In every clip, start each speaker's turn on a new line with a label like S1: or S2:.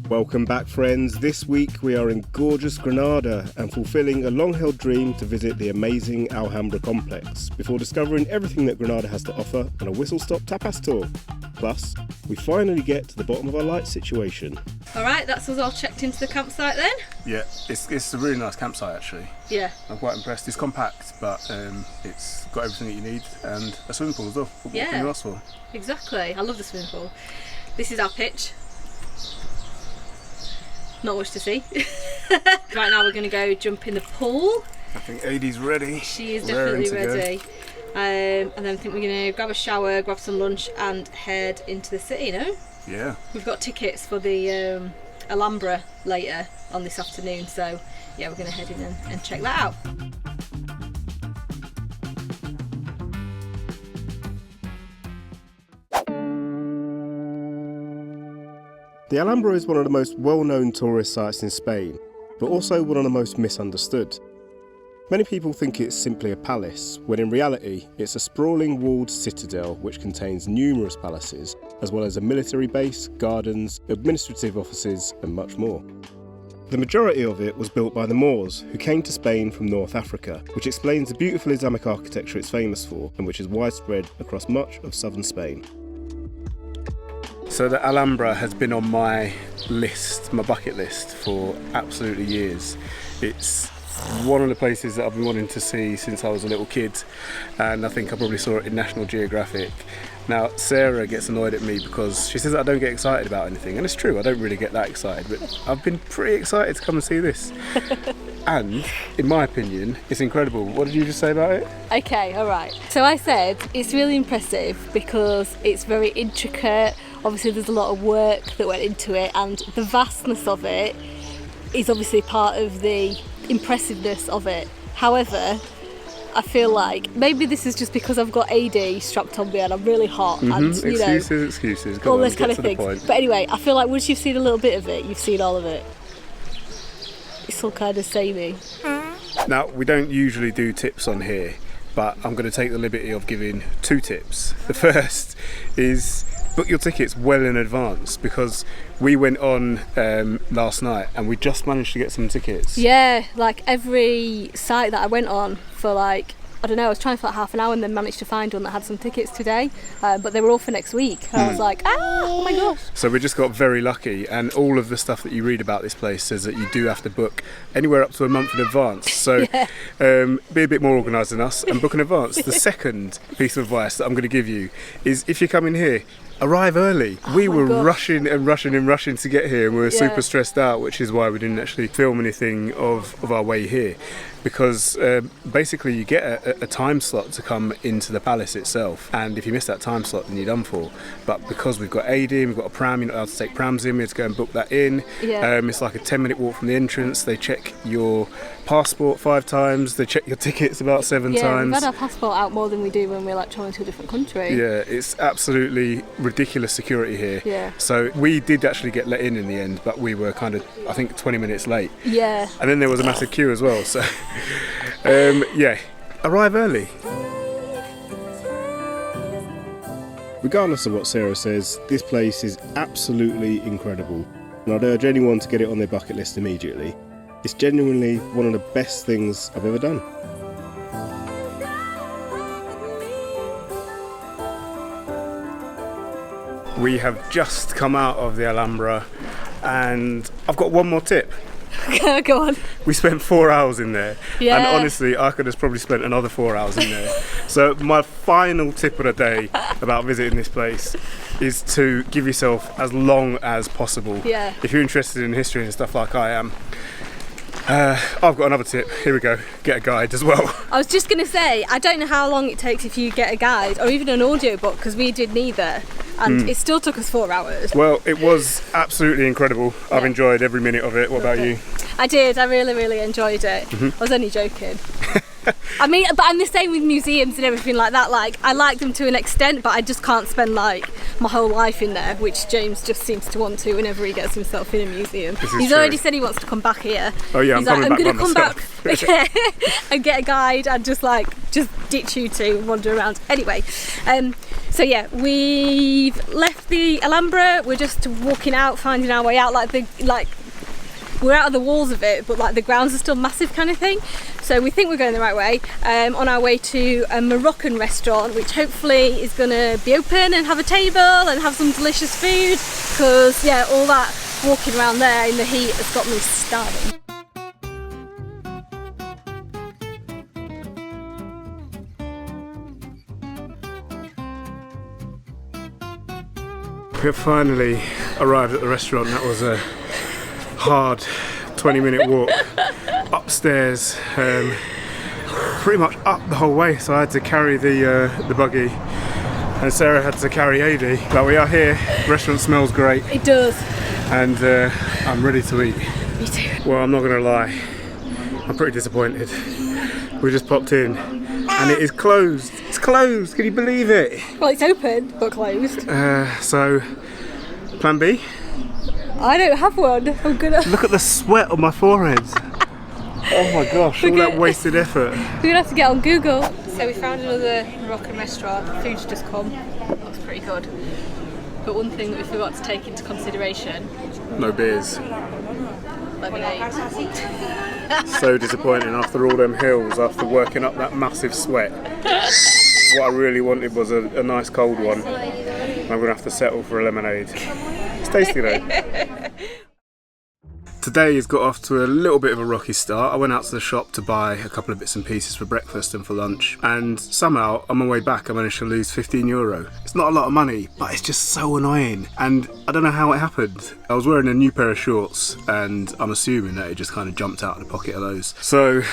S1: Welcome back, friends. This week we are in gorgeous Granada and fulfilling a long-held dream to visit the amazing Alhambra complex before discovering everything that Granada has to offer on a whistle-stop tapas tour. Plus, we finally get to the bottom of our light situation.
S2: Alright, that's us all checked into the campsite then?
S3: Yeah, it's a really nice campsite actually.
S2: Yeah.
S3: I'm quite impressed. It's compact, but it's got everything that you need and a swimming pool as well. What can you ask for?
S2: Exactly. I love the swimming pool. This is our pitch. Not much to see. Right now we're going to go jump in the pool.
S3: I think Adie's ready.
S2: She is definitely ready. And then I think we're going to grab a shower, grab some lunch and head into the city, no?
S3: Yeah.
S2: We've got tickets for the Alhambra later on this afternoon, so yeah, we're going to head in and check that out.
S1: The Alhambra is one of the most well-known tourist sites in Spain, but also one of the most misunderstood. Many people think it's simply a palace, when in reality it's a sprawling walled citadel which contains numerous palaces, as well as a military base, gardens, administrative offices and much more. The majority of it was built by the Moors, who came to Spain from North Africa, which explains the beautiful Islamic architecture it's famous for and which is widespread across much of southern Spain.
S3: So the Alhambra has been on my list, my bucket list, for absolutely years. It's one of the places that I've been wanting to see since I was a little kid, and I think I probably saw it in National Geographic. Now Sarah gets annoyed at me because she says that I don't get excited about anything, and it's true, I don't really get that excited, but I've been pretty excited to come and see this. And in my opinion, it's incredible. What did you just say about it?
S2: Okay, alright. So I said it's really impressive because it's very intricate. Obviously there's a lot of work that went into it, and the vastness of it is obviously part of the impressiveness of it. However, I feel like maybe this is just because I've got AD strapped on me and I'm really hot and
S3: excuses.
S2: All this kind of thing. But anyway, I feel like once you've seen a little bit of it, you've seen all of it. It's all kind of samey.
S3: Now, we don't usually do tips on here, but I'm going to take the liberty of giving 2 tips. The first is book your tickets well in advance, because we went on last night and we just managed to get some tickets.
S2: Yeah, like every site that I went on for like, I don't know, I was trying for like half an hour and then managed to find one that had some tickets today, but they were all for next week. And I was like, oh my gosh.
S3: So we just got very lucky, and all of the stuff that you read about this place says that you do have to book anywhere up to a month in advance. So be a bit more organised than us and book in advance. The second piece of advice that I'm going to give you is, if you're coming here, arrive early. We were rushing to get here, and we were super stressed out, which is why we didn't actually film anything of our way here, because basically you get a time slot to come into the palace itself, and if you miss that time slot then you're done for. But because we've got AD, we've got a pram, you're not allowed to take prams in, we had to go and book that in. It's like a 10-minute walk from the entrance. They check your passport 5 times, they check your tickets about 7 times.
S2: We've had our passport out more than we do when we're like travelling to a different country.
S3: Yeah, it's absolutely ridiculous security here.
S2: Yeah.
S3: So we did actually get let in the end, but we were kind of, I think, 20 minutes late.
S2: Yeah.
S3: And then there was a massive queue as well, so arrive early.
S1: Regardless of what Sarah says, this place is absolutely incredible, and I'd urge anyone to get it on their bucket list immediately. It's genuinely one of the best things I've ever done.
S3: We have just come out of the Alhambra, and I've got one more tip.
S2: Go on.
S3: We spent 4 hours in there,
S2: Yeah.
S3: and honestly I could have probably spent another 4 hours in there. So my final tip of the day about visiting this place is to give yourself as long as possible.
S2: Yeah.
S3: If you're interested in history and stuff like I am. I've got another tip. Here we go. Get a guide as well.
S2: I was just going to say, I don't know how long it takes if you get a guide or even an audiobook, because we did neither, and it still took us 4 hours.
S3: Well, it was absolutely incredible. I've enjoyed every minute of it. What about you?
S2: I did. I really, really enjoyed it. I was only joking. I mean, but I'm the same with museums and everything like that. Like, I like them to an extent, but I just can't spend like my whole life in there, which James just seems to want to whenever he gets himself in a museum. He's already said he wants to come back here.
S3: Oh yeah,
S2: He's
S3: I'm
S2: going to
S3: come
S2: back and get a guide and just ditch you two and wander around. Anyway, So yeah, we've left the Alhambra. We're just walking out, finding our way out. We're out of the walls of it, but like the grounds are still massive, kind of thing. So we think we're going the right way. On our way to a Moroccan restaurant, which hopefully is going to be open and have a table and have some delicious food. Because yeah, all that walking around there in the heat has got me starving.
S3: We have finally arrived at the restaurant. That was a hard 20-minute walk upstairs, pretty much up the whole way. So I had to carry the buggy, and Sarah had to carry Adi. But we are here. The restaurant smells great.
S2: It does.
S3: And I'm ready to eat.
S2: Me too.
S3: Well, I'm not going to lie. I'm pretty disappointed. We just popped in, and it is closed. It's closed. Can you believe it?
S2: Well, it's open but closed.
S3: So, plan B.
S2: I don't have one. I'm gonna.
S3: Look at the sweat on my forehead. Oh my gosh, all that wasted effort.
S2: We're gonna have to get on Google. So we found another Moroccan restaurant. Food's just come. Looks pretty good. But one thing that we forgot to take into consideration:
S3: no beers.
S2: lemonade.
S3: So disappointing after all them hills, after working up that massive sweat. What I really wanted was a nice cold one. I'm gonna have to settle for a lemonade. It's tasty though. Today has got off to a little bit of a rocky start. I went out to the shop to buy a couple of bits and pieces for breakfast and for lunch, and somehow on my way back I managed to lose €15. It's not a lot of money, but it's just so annoying, and I don't know how it happened. I was wearing a new pair of shorts, and I'm assuming that it just kind of jumped out of the pocket of those. So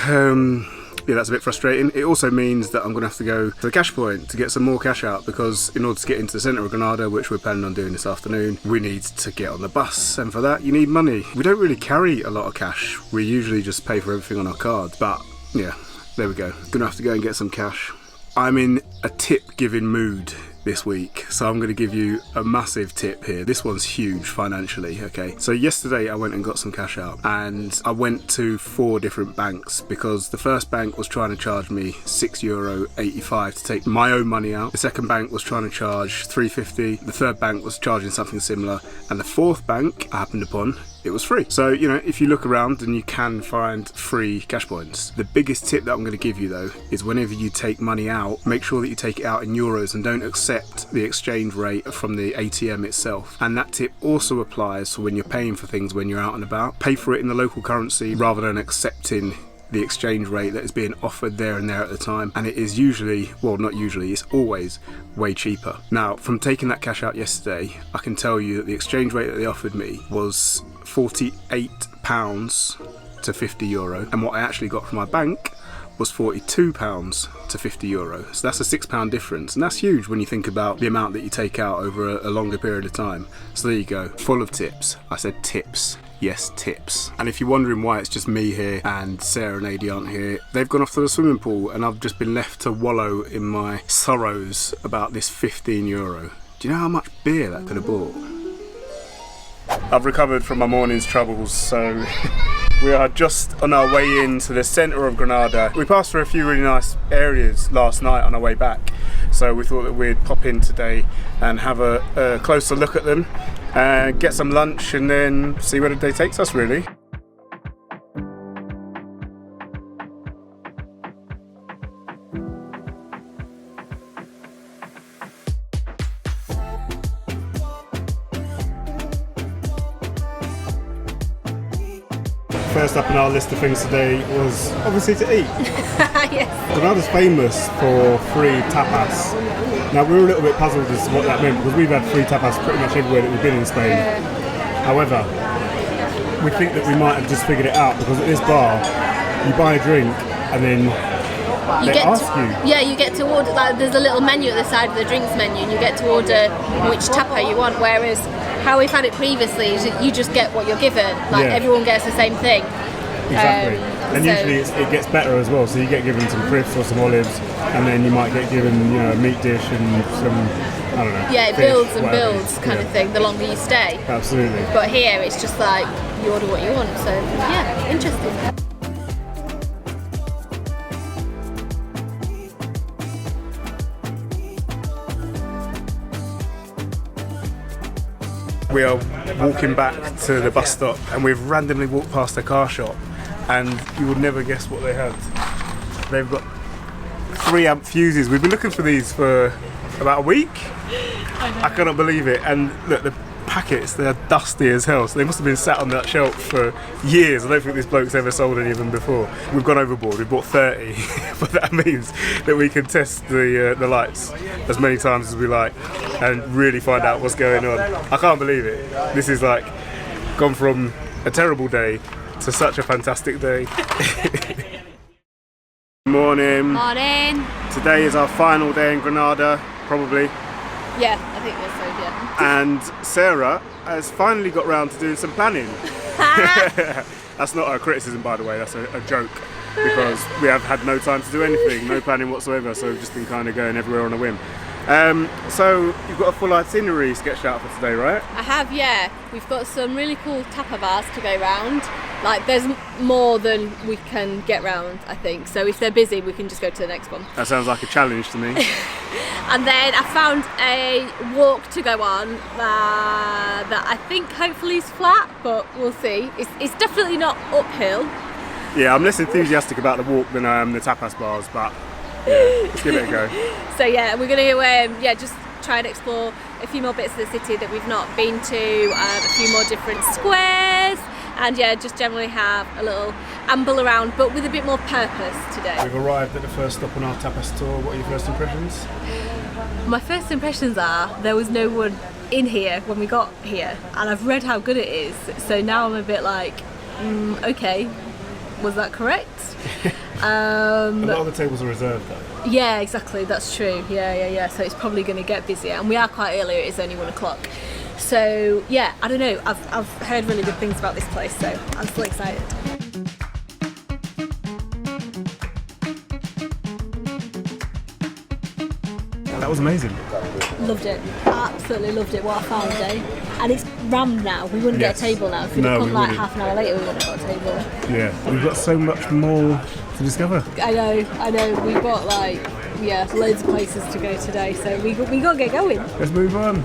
S3: yeah, that's a bit frustrating. It also means that I'm going to have to go to the cash point to get some more cash out, because in order to get into the centre of Granada, which we're planning on doing this afternoon, we need to get on the bus, and for that you need money. We don't really carry a lot of cash. We usually just pay for everything on our card, but yeah, there we go. Gonna have to go and get some cash. I'm in a tip giving mood this week, so I'm going to give you a massive tip here. This one's huge financially, okay? So yesterday I went and got some cash out, and I went to 4 different banks, because the first bank was trying to charge me €6.85 to take my own money out. The second bank was trying to charge $3.50. The third bank was charging something similar, and the fourth bank I happened upon, it was free. So, you know, if you look around, then you can find free cash points. The biggest tip that I'm going to give you though is whenever you take money out, make sure that you take it out in euros and don't accept the exchange rate from the ATM itself. And that tip also applies for when you're paying for things when you're out and about. Pay for it in the local currency rather than accepting the exchange rate that is being offered there and there at the time, and it is usually, well, not usually, it's always way cheaper. Now, from taking that cash out yesterday, I can tell you that the exchange rate that they offered me was £48 to €50, and what I actually got from my bank was £42 to €50. So that's a £6 difference, and that's huge when you think about the amount that you take out over a longer period of time. So there you go, full of tips. I said tips. Yes, tips. And if you're wondering why it's just me here and Sarah and Adi aren't here, they've gone off to the swimming pool and I've just been left to wallow in my sorrows about this €15. Do you know how much beer that could have bought? I've recovered from my morning's troubles, so we are just on our way into the centre of Granada. We passed through a few really nice areas last night on our way back, so we thought that we'd pop in today and have a closer look at them, get some lunch, and then see where the day takes us, really. First up on our list of things today was obviously to eat.
S2: Yes.
S3: Granada's famous for free tapas. Now we were a little bit puzzled as to what that meant, because we've had free tapas pretty much everywhere that we've been in Spain. However, we think that we might have just figured it out, because at this bar you buy a drink and then they ask you.
S2: Yeah, you get to order, like, there's a little menu at the side of the drinks menu, and you get to order which tapa you want, whereas how we've had it previously is that you just get what you're given, like everyone gets the same thing.
S3: Exactly. And
S2: so
S3: usually it gets better as well, so you get given some crifts or some olives, and then you might get given, you know, a meat dish and some, I don't know.
S2: Yeah, it
S3: fish,
S2: builds and
S3: whatever.
S2: builds kind of thing the longer you stay.
S3: Absolutely.
S2: But here it's just like you order what you want, so yeah, interesting.
S3: We are walking back to the bus stop and we've randomly walked past a car shop and you would never guess what they had. They've got 3 amp fuses. We've been looking for these for about a week. I cannot believe it. And look, the packets, they're dusty as hell, so they must have been sat on that shelf for years. I don't think this bloke's ever sold any of them before. We've gone overboard, we bought 30, but that means that we can test the lights as many times as we like and really find out what's going on. I can't believe it. This is like gone from a terrible day to such a fantastic day. Morning.
S2: Morning.
S3: Today is our final day in Granada, probably.
S2: Yeah, I think that's so, yeah.
S3: And Sarah has finally got round to doing some planning. That's not a criticism, by the way, that's a joke, because we have had no time to do anything, no planning whatsoever, so we've just been kind of going everywhere on a whim. So you've got a full itinerary sketched out for today, right?
S2: I have, yeah. We've got some really cool tapa bars to go round. Like, there's more than we can get round, I think. So if they're busy, we can just go to the next one.
S3: That sounds like a challenge to me.
S2: And then I found a walk to go on that I think hopefully is flat, but we'll see. It's definitely not uphill.
S3: Yeah, I'm less enthusiastic about the walk than I am the tapas bars, but yeah, let's give it a go.
S2: So yeah, we're going to just try and explore a few more bits of the city that we've not been to, a few more different squares, and yeah, just generally have a little amble around, but with a bit more purpose today.
S3: We've arrived at the first stop on our tapas tour. What are your first impressions?
S2: My first impressions are there was no one in here when we got here, and I've read how good it is, so now I'm a bit like, okay, was that correct?
S3: A lot of the tables are reserved though.
S2: Yeah, exactly, that's true. Yeah. So it's probably going to get busier, and we are quite early, it is only 1 o'clock. So yeah, I don't know, I've heard really good things about this place, so I'm still excited.
S3: That was amazing.
S2: Loved it, absolutely loved it. What a fun day. And it's rammed now, we wouldn't get a table now. If we'd have come like half an hour later, we wouldn't have got a table.
S3: Yeah, we've got so much more to discover.
S2: I know, we've got loads of places to go today, so we got to get going.
S3: Let's move on.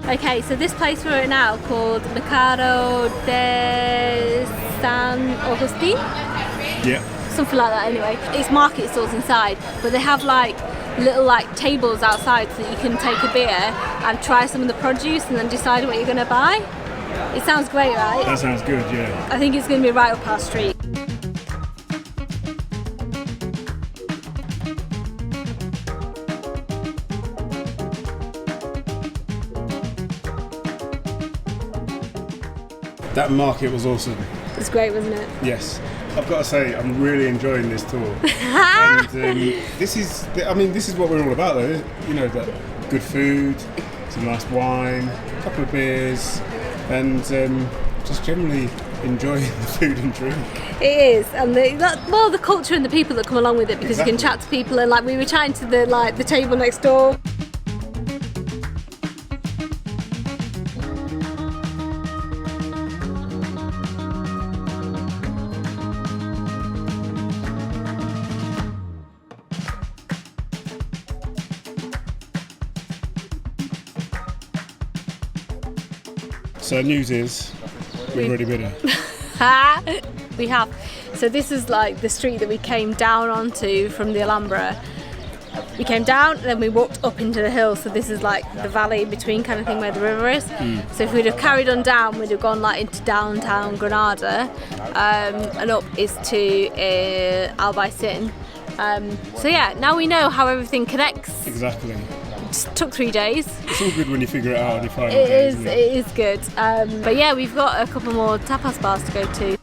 S2: Okay, so this place we're at now called Mercado de San Agustin?
S3: Yeah.
S2: Something like that anyway. It's market stalls inside, but they have like little like tables outside so that you can take a beer and try some of the produce and then decide what you're going to buy. It sounds great, right?
S3: That sounds good, yeah.
S2: I think it's going to be right up our street.
S3: That market was awesome.
S2: It's great, wasn't it?
S3: Yes. I've got to say, I'm really enjoying this tour. And this is what we're all about though. You know, that good food, some nice wine, a couple of beers, and just generally enjoying the food and drink.
S2: It is, and the culture and the people that come along with it, because you can chat to people, and like we were chatting to the table next door.
S3: So news is, we've already been here.
S2: We have. So this is like the street that we came down onto from the Alhambra. We came down and then we walked up into the hill, so this is like the valley in between kind of thing where the river is. So if we'd have carried on down, we'd have gone like into downtown Granada, and up is to Alhambra. So yeah, now we know how everything connects.
S3: Exactly.
S2: Just took 3 days.
S3: It's all good when you figure it out on your final day, isn't it?
S2: It is good. But yeah, we've got a couple more tapas bars to go to.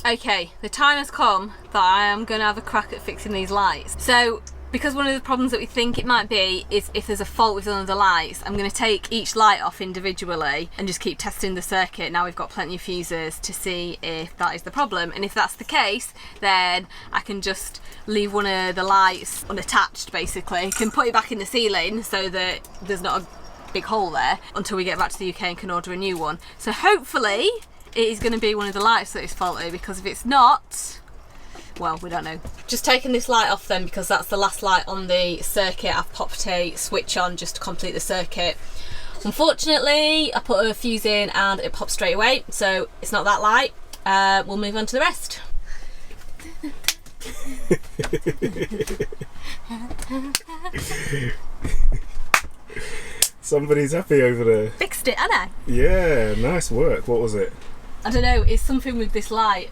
S2: Okay, the time has come that I am going to have a crack at fixing these lights. So because one of the problems that we think it might be is if there's a fault with one of the lights, I'm going to take each light off individually and just keep testing the circuit. Now we've got plenty of fuses to see if that is the problem, and if that's the case, then I can just leave one of the lights unattached basically, can put it back in the ceiling so that there's not a big hole there until we get back to the UK and can order a new one. So hopefully it is going to be one of the lights that is faulty, because if it's not, well, we don't know. Just taking this light off then, because that's the last light on the circuit. I've popped a switch on just to complete the circuit. Unfortunately, I put a fuse in and it popped straight away, so it's not that light. We'll move on to the rest.
S1: Somebody's happy over there.
S2: Fixed it, haven't I?
S1: Yeah, nice work. What was it?
S2: I don't know, it's something with this light,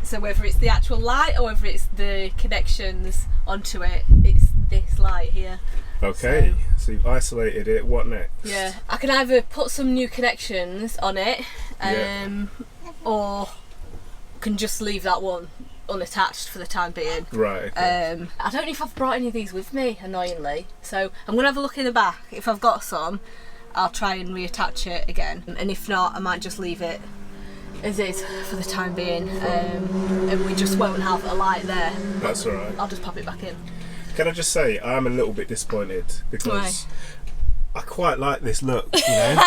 S2: so whether it's the actual light or whether it's the connections onto it, it's this light here.
S1: Okay, so you've isolated it, what next?
S2: Yeah, I can either put some new connections on it, or can just leave that one unattached for the time being.
S1: Right, okay.
S2: I don't know if I've brought any of these with me, annoyingly, so I'm going to have a look in the back. If I've got some, I'll try and reattach it again, and if not, I might just leave it as is for the time being, and we just won't have a light there.
S1: That's alright.
S2: I'll just pop it back in.
S1: Can I just say, I'm a little bit disappointed because I quite like this look, you know,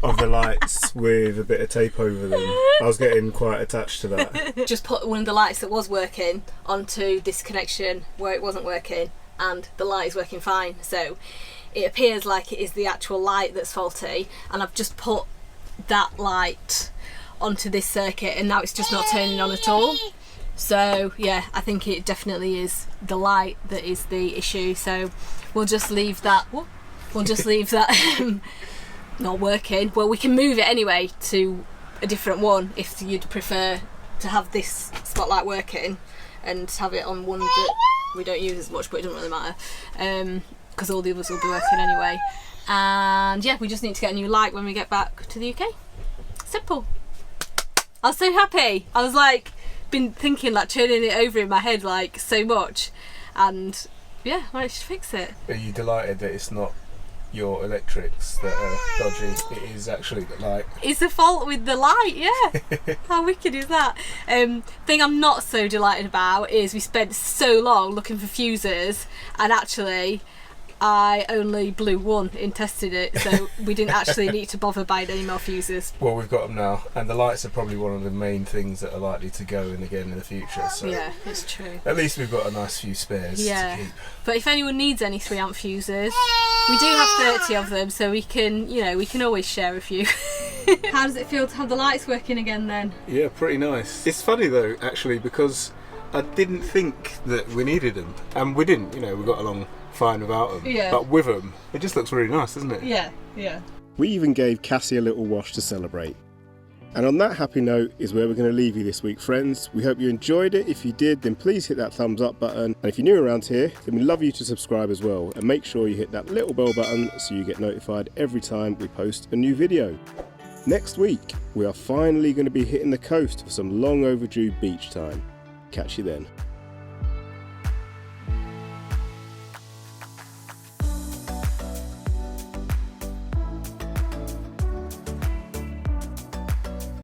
S1: of the lights with a bit of tape over them. I was getting quite attached to that.
S2: Just put one of the lights that was working onto this connection where it wasn't working, and the light is working fine, so it appears like it is the actual light that's faulty, and I've just put that light onto this circuit and now it's just not turning on at all. So yeah, I think it definitely is the light that is the issue, so we'll just leave that not working. Well, we can move it anyway to a different one if you'd prefer to have this spotlight working and have it on one that we don't use as much, but it doesn't really matter, because all the others will be working anyway. And yeah, we just need to get a new light when we get back to the UK. Simple. I was so happy. I was like, been thinking, like turning it over in my head like so much, and yeah, managed to fix it.
S3: Are you delighted that it's not your electrics that are dodgy? It is actually the light.
S2: It's the fault with the light, yeah. How wicked is that? Thing I'm not so delighted about is we spent so long looking for fuses, and actually I only blew one in testing it, so we didn't actually need to bother buying any more fuses.
S3: Well, we've got them now, and the lights are probably one of the main things that are likely to go in again in the future. So
S2: yeah, it's true.
S3: At least we've got a nice few spares to keep.
S2: But if anyone needs any 3-amp fuses, we do have 30 of them, so we can, we can always share a few. How does it feel to have the lights working again then?
S3: Yeah, pretty nice. It's funny though, actually, because I didn't think that we needed them, and we didn't. We got along fine without them.
S2: Yeah.
S3: But with them, it just looks really nice, doesn't it?
S2: Yeah, yeah.
S1: We even gave Cassie a little wash to celebrate. And on that happy note is where we're going to leave you this week, friends. We hope you enjoyed it. If you did, then please hit that thumbs up button. And if you're new around here, then we'd love you to subscribe as well. And make sure you hit that little bell button so you get notified every time we post a new video. Next week, we are finally going to be hitting the coast for some long overdue beach time. Catch you then.